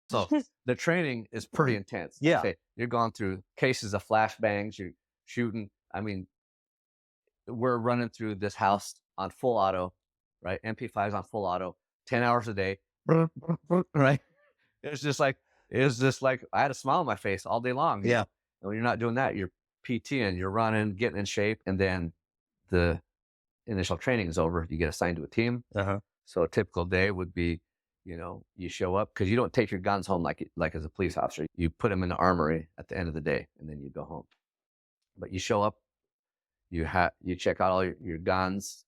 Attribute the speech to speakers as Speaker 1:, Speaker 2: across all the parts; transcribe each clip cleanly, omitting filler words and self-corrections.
Speaker 1: So the training is pretty intense.
Speaker 2: Yeah.
Speaker 1: Okay, you're going through cases of flashbangs, you're shooting. I mean, we're running through this house on full auto, right? MP5s on full auto, 10 hours a day, right? It's just like I had a smile on my face all day long.
Speaker 2: Yeah.
Speaker 1: And when you're not doing that, you're PTing, you're running, getting in shape, and then the initial training is over. You get assigned to a team. So a typical day would be, you show up because you don't take your guns home like as a police officer. You put them in the armory at the end of the day, and then you go home. But you show up, you check out all your guns,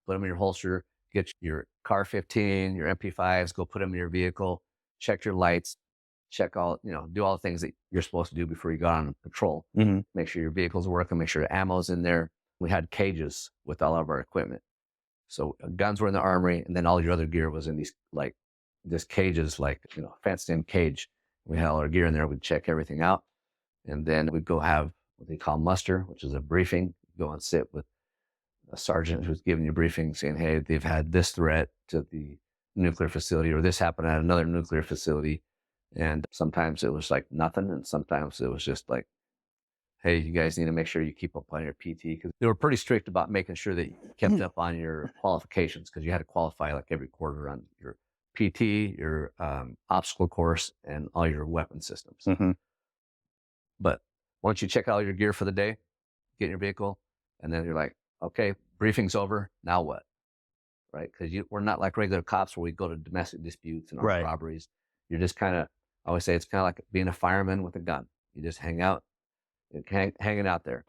Speaker 1: put them in your holster, get your car 15, your MP5s, go put them in your vehicle, check your lights, check all, do all the things that you're supposed to do before you go on patrol. Make sure your vehicle's working, make sure your ammo's in there. We had cages with all of our equipment. So guns were in the armory, and then all your other gear was in these this cages, fenced in cage. We had all our gear in there. We'd check everything out, and then we'd go have what they call muster, which is a briefing. Go and sit with a sergeant who's giving you a briefing saying, hey, they've had this threat to the nuclear facility, or this happened at another nuclear facility. And sometimes it was like nothing, and sometimes it was just like, hey, you guys need to make sure you keep up on your PT, because they were pretty strict about making sure that you kept up on your qualifications, because you had to qualify like every quarter on your PT, your obstacle course, and all your weapon systems. But once you check out your gear for the day, get in your vehicle, and then you're like, okay, briefing's over, now what? Right? Because we're not like regular cops where we go to domestic disputes and armed robberies. You're just kind of, I always say it's kind of like being a fireman with a gun. You just hang out, hanging out there.